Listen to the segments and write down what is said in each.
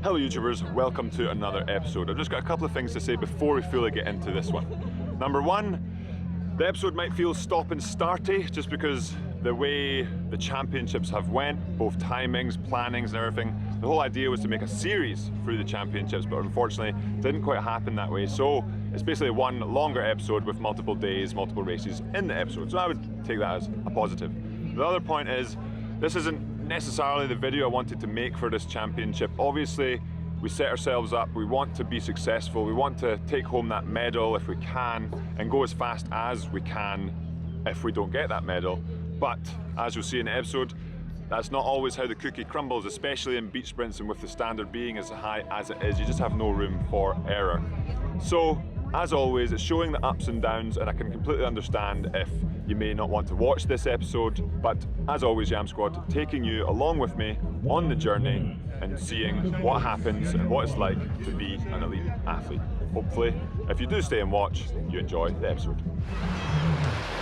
Hello YouTubers, welcome to another episode. I've just got a couple of things to say before we fully get into this one. Number one, the episode might feel stop and starty just because the way the championships have went, both timings, plannings and everything. The whole idea was to make a series through the championships, but unfortunately it didn't quite happen that way. So it's basically one longer episode with multiple days, multiple races in the episode. So I would take that as a positive. The other point is, this isn't necessarily the video I wanted to make for this championship. Obviously, we set ourselves up, we want to be successful, we want to take home that medal if we can, and go as fast as we can if we don't get that medal. But, as you'll see in the episode, that's not always how the cookie crumbles, especially in beach sprints and with the standard being as high as it is. You just have no room for error. So, as always, it's showing the ups and downs, and I can completely understand if you may not want to watch this episode, but as always, Yamsquad, taking you along with me on the journey and seeing what happens and what it's like to be an elite athlete. Hopefully, if you do stay and watch, you enjoy the episode.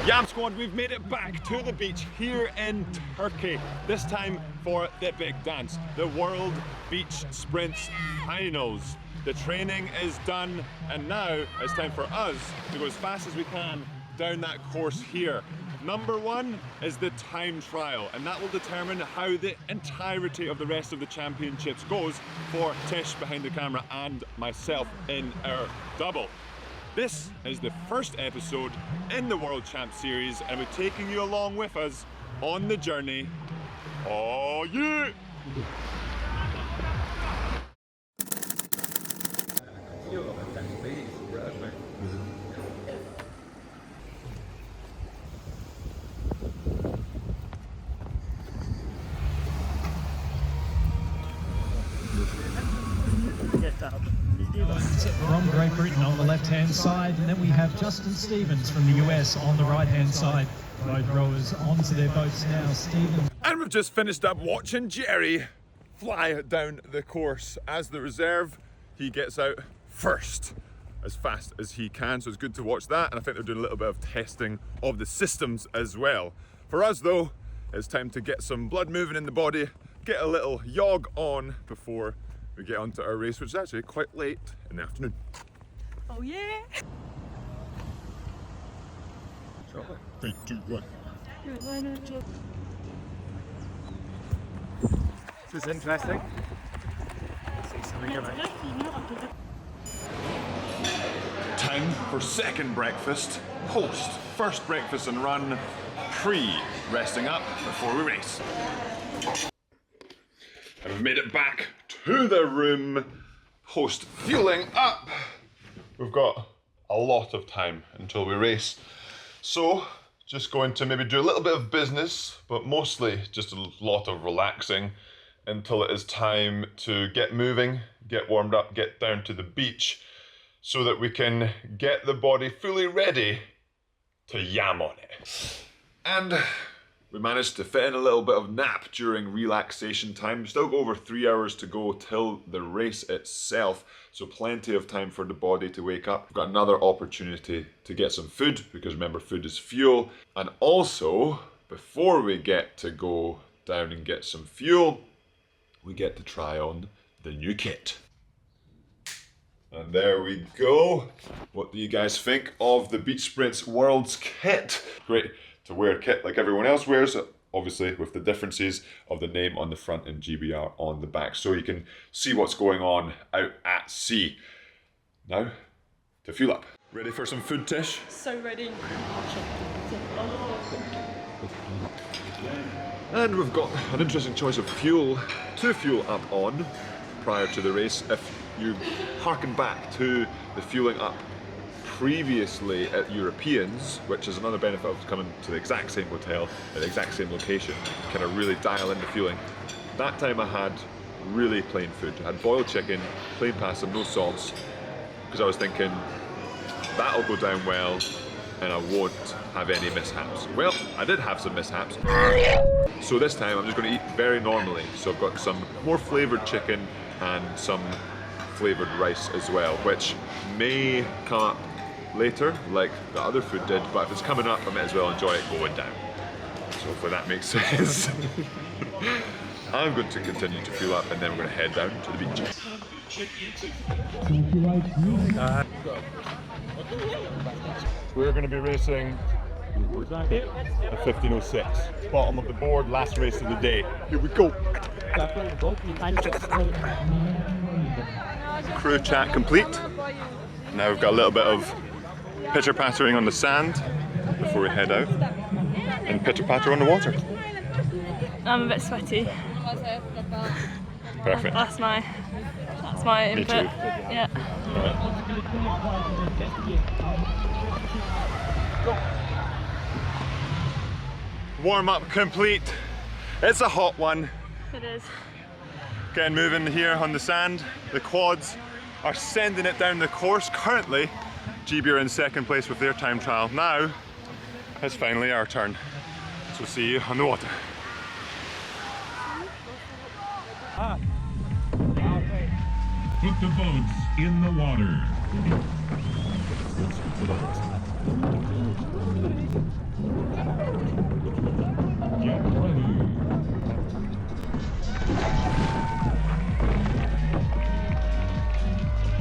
Yamsquad, we've made it back to the beach here in Turkey, this time for the big dance, the World Beach Sprints Finals. The training is done, and now it's time for us to go as fast as we can down that course here. Number one is the time trial, and that will determine how the entirety of the rest of the championships goes for Tish behind the camera and myself in our double. This is the first episode in the World Champ Series, and we're taking you along with us on the journey. Oh yeah! From Great Britain on the left-hand side, and then we have Justin Stevens from the US on the right-hand side. Both rowers onto their boats now. Stevens. And we've just finished up watching Jerry fly down the course. As the reserve, he gets out first as fast as he can, so it's good to watch that, and I think they're doing a little bit of testing of the systems as well. For us though, it's time to get some blood moving in the body, get a little jog on before we get onto our race, which is actually quite late in the afternoon. Oh yeah! 3, 2, 1. This is interesting. See something about. Time for second breakfast, post first breakfast and run, pre-resting up before we race. And we've made it back to the room, post fueling up. We've got a lot of time until we race. So, just going to maybe do a little bit of business, but mostly just a lot of relaxing until it is time to get moving, get warmed up, get down to the beach, so that we can get the body fully ready to yam on it. And we managed to fit in a little bit of nap during relaxation time. We've still got over 3 hours to go till the race itself, so plenty of time for the body to wake up. We've got another opportunity to get some food, because remember, food is fuel. And also, before we get to go down and get some fuel, we get to try on the new kit. And there we go. What do you guys think of the Beach Sprints Worlds kit? Great to wear a kit like everyone else wears, obviously with the differences of the name on the front and GBR on the back, so you can see what's going on out at sea. Now, to fuel up. Ready for some food, Tish? So ready. And we've got an interesting choice of fuel to fuel up on prior to the race. If you harken back to the fueling up previously at Europeans, which is another benefit of coming to the exact same hotel at the exact same location, kind of really dial in the fueling. That time I had really plain food. I had boiled chicken, plain pasta, no sauce, because I was thinking that'll go down well and I won't have any mishaps. Well, I did have some mishaps. So this time I'm just going to eat very normally. So I've got some more flavoured chicken and some flavoured rice as well, which may come up later like the other food did, but if it's coming up I might as well enjoy it going down. So hopefully that makes sense. I'm going to continue to fuel up and then we're going to head down to the beach. We're going to be racing a 15:06. Bottom of the board, last race of the day. Here we go. Crew chat complete. Now we've got a little bit of pitter pattering on the sand before we head out, and pitter patter on the water. I'm a bit sweaty. Perfect. That's my input. Me too. Yeah. Warm up complete. It's a hot one. It is. Getting moving here on the sand. The quads are sending it down the course. Currently, GB are in second place with their time trial. Now, it's finally our turn. So see you on the water. Put the boats in the water. Get ready.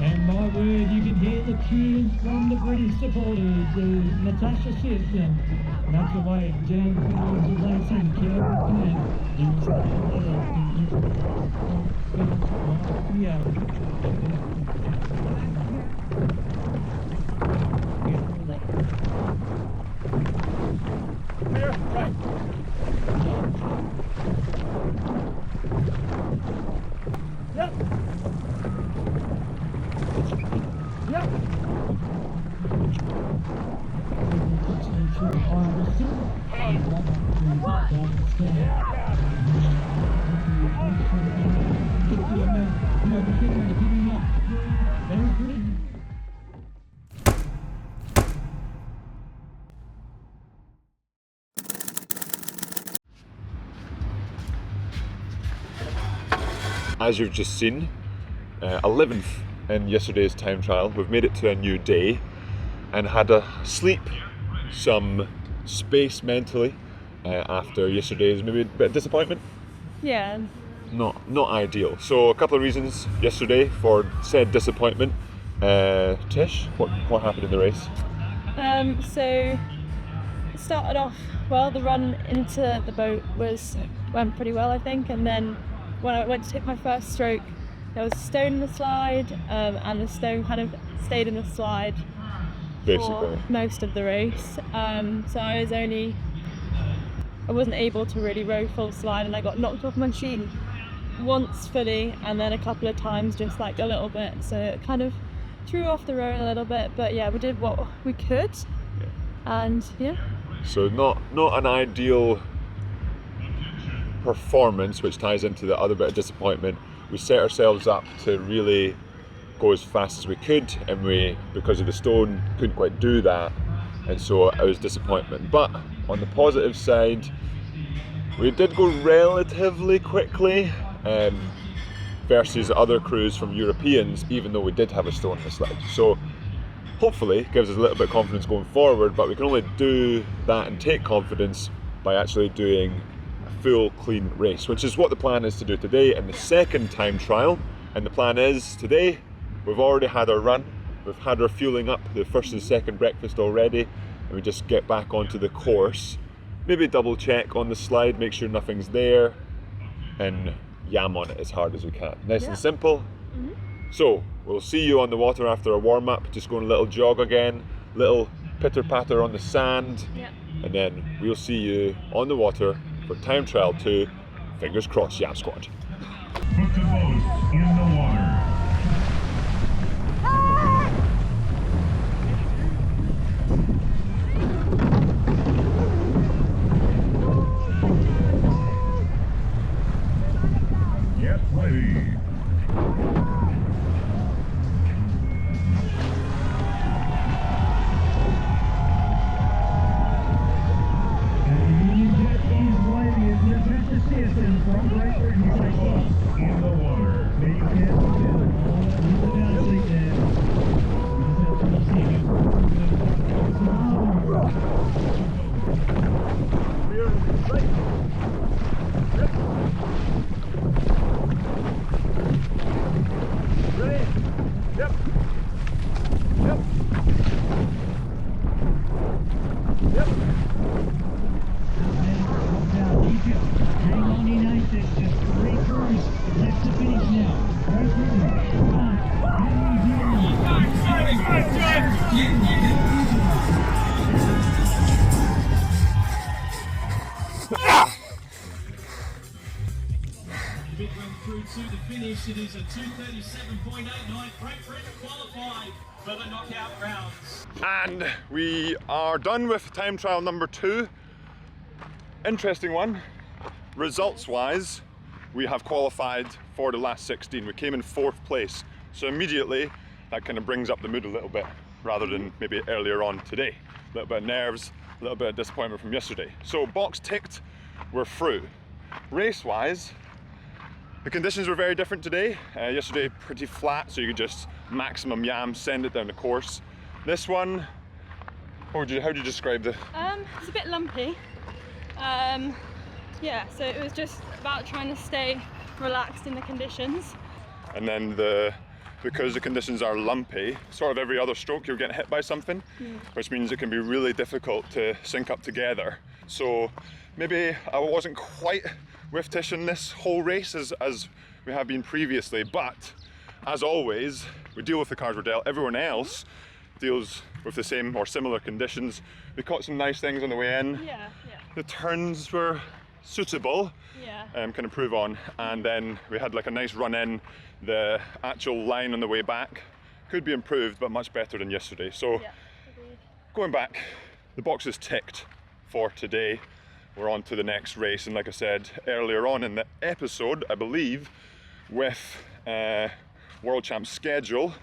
And my word, you can hear the cheers from the British supporters. There's Natasha Shifton, that's away, James Racing, Kevin As you've just seen, 11th in yesterday's time trial. We've made it to a new day and had a sleep, some space mentally after yesterday's maybe a bit of disappointment. Yeah. Not ideal. So a couple of reasons yesterday for said disappointment. Tish, what happened in the race? So it started off well. The run into the boat went pretty well, I think, and then when I went to take my first stroke, there was a stone in the slide, and the stone kind of stayed in the slide Basically. for most of the race. So I wasn't able to really row full slide, and I got knocked off my sheet once fully, and then a couple of times just like a little bit. So it kind of threw off the row a little bit, but yeah, we did what we could, and yeah. So not an ideal performance, which ties into the other bit of disappointment. We set ourselves up to really go as fast as we could, and we, because of the stone, couldn't quite do that, and so it was disappointment. But on the positive side, we did go relatively quickly versus other crews from Europeans, even though we did have a stone in the slide. So hopefully it gives us a little bit of confidence going forward, but we can only do that and take confidence by actually doing full clean race, which is what the plan is to do today in the second time trial. And the plan is today, we've already had our run, we've had our fueling up, the first and second breakfast already, and we just get back onto the course, maybe double check on the slide, make sure nothing's there, and yam on it as hard as we can. Nice and simple. So we'll see you on the water after a warm up, just going a little jog again, little pitter patter on the sand, and then we'll see you on the water for time trial 2, fingers crossed, Yamsquad. Put the boats in the water. Get ready. In the water. Yep. Yep. Yep. Hang on in eight, there's just 3 crews left to finish now. Great Britain, France, and New Bit went through to the finish. It is a 2:37.89. Great Britain qualified for the knockout rounds. And we are done with time trial number 2. Interesting one. Results wise, we have qualified for the last 16. We came in 4th place. So immediately that kind of brings up the mood a little bit rather than maybe earlier on today. A little bit of nerves, a little bit of disappointment from yesterday. So box ticked, we're through. Race wise, the conditions were very different today. Yesterday pretty flat, so you could just maximum yam, send it down the course. This one, how would you describe the? It's a bit lumpy. Yeah, so it was just about trying to stay relaxed in the conditions. And then because the conditions are lumpy, sort of every other stroke you're getting hit by something, which means it can be really difficult to sync up together. So maybe I wasn't quite with Tish in this whole race as we have been previously, but as always, we deal with the cards we're dealt. Everyone else deals with the same or similar conditions. We caught some nice things on the way in. Yeah. The turns were suitable, Yeah. can improve on, and then we had like a nice run in. The actual line on the way back could be improved, but much better than yesterday. So Yeah. Agreed. going back, the box is ticked for today. We're on to the next race, and like I said earlier on in the episode, I believe with World Champ schedule,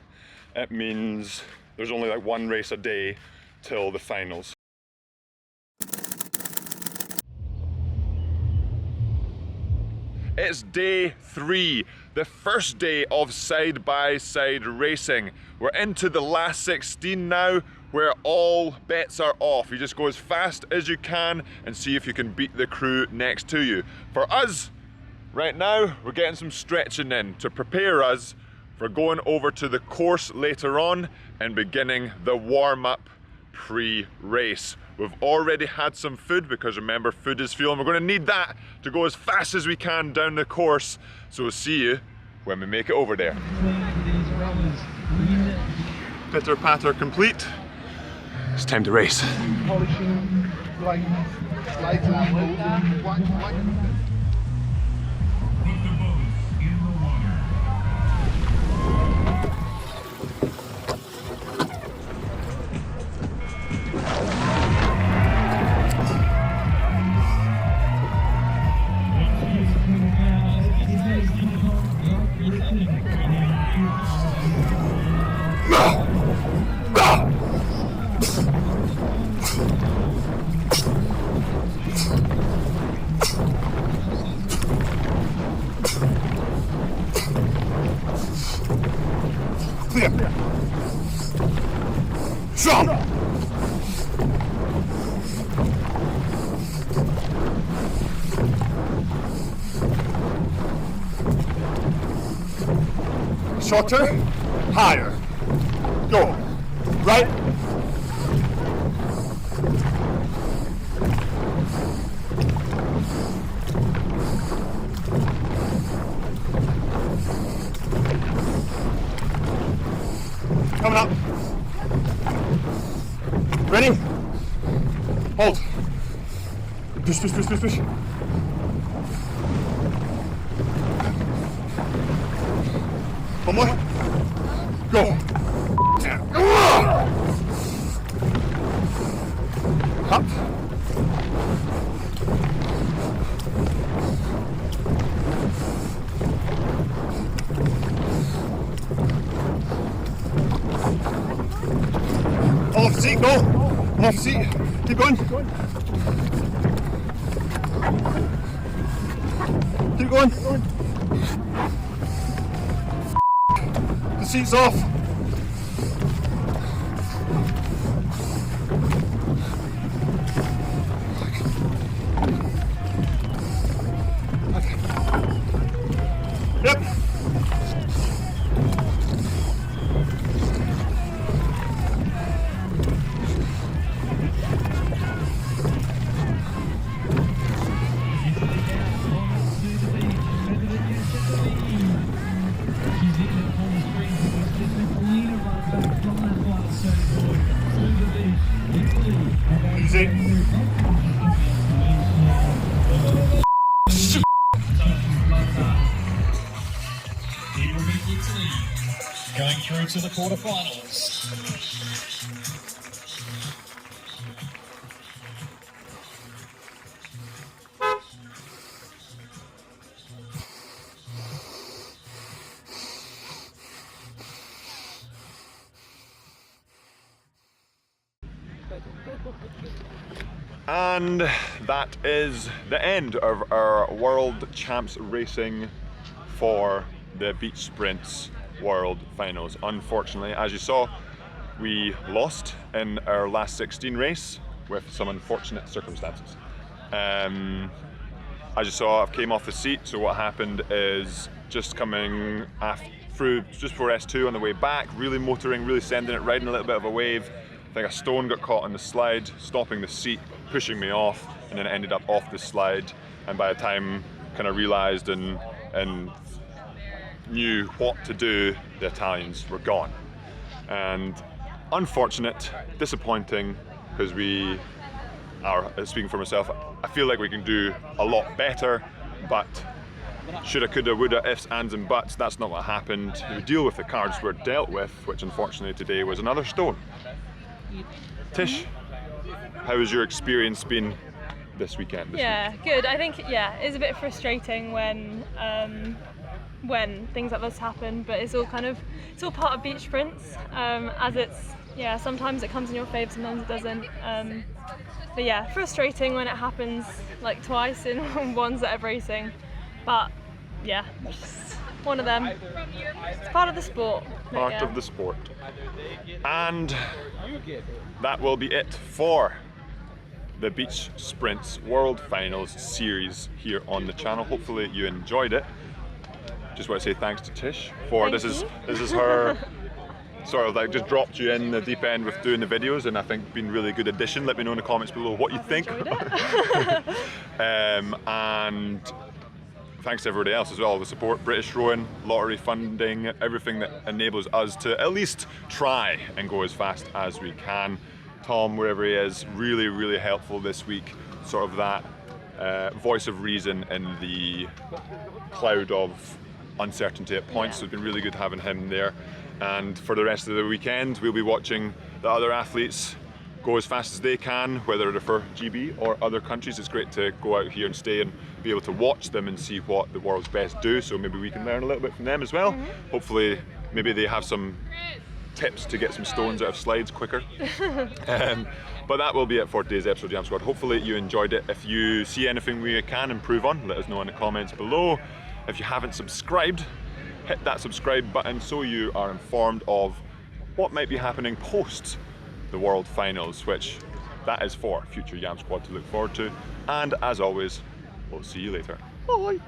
it means there's only like 1 race a day till the finals. It's day 3, the first day of side-by-side racing. We're into the last 16 now, where all bets are off. You just go as fast as you can and see if you can beat the crew next to you. For us, right now, we're getting some stretching in to prepare us for going over to the course later on and beginning the warm-up pre-race. We've already had some food, because remember, food is fuel, and we're going to need that to go as fast as we can down the course. So we'll see you when we make it over there. Pitter patter complete. It's time to race. Polishing, like, slides and molding, Put the boats in the water. clear. Strong. Shorter, higher. Go. Right. Coming up. Ready? Hold. Push, push, push, push, push. One more. Go. Up. Off the seat, go. Off the seat. Keep going. Keep going. The seat's off. Yep. straight. Here will be Italy going through to the quarterfinals. And that is the end of our World Champs racing for the Beach Sprints World Finals. Unfortunately, as you saw, we lost in our last 16 race with some unfortunate circumstances. As you saw, I came off the seat, so what happened is just coming through just before S2 on the way back, really motoring, really sending it, riding a little bit of a wave. I think a stone got caught on the slide, stopping the seat, pushing me off, and then it ended up off the slide. And by the time kind of realised and knew what to do, the Italians were gone. And unfortunate, disappointing, because we are, speaking for myself, I feel like we can do a lot better, but shoulda, coulda, woulda, ifs, ands and buts, that's not what happened. We deal with the cards we're dealt with, which unfortunately today was another stone. Tish, how has your experience been this weekend? Yeah, good. I think it's a bit frustrating when things like this happen, but it's all part of beach sprints. As it's sometimes it comes in your favour, sometimes it doesn't. But yeah, frustrating when it happens like twice in one set of racing. But yeah, just one of them. It's part of the sport. Part of the sport. And that will be it for the Beach Sprints World Finals series here on the channel. Hopefully you enjoyed it. Just want to say thanks to Tish for this is her sort of like just dropped you in the deep end with doing the videos, and I think been really good addition. Let me know in the comments below what you think. And thanks to everybody else as well, the support, British Rowing, lottery funding, everything that enables us to at least try and go as fast as we can. Tom, wherever he is, really, really helpful this week. Sort of that voice of reason in the cloud of uncertainty at points. So it's been really good having him there. And for the rest of the weekend, we'll be watching the other athletes go as fast as they can, whether they're for GB or other countries. It's great to go out here and stay and be able to watch them and see what the world's best do. So maybe we can learn a little bit from them as well. Hopefully, maybe they have some tips to get some stones out of slides quicker. But that will be it for today's episode of Yamsquad. Hopefully you enjoyed it. If you see anything we can improve on, let us know in the comments below. If you haven't subscribed, hit that subscribe button so you are informed of what might be happening post the World Finals, which that is for future Yamsquad to look forward to. And as always, we'll see you later. Bye.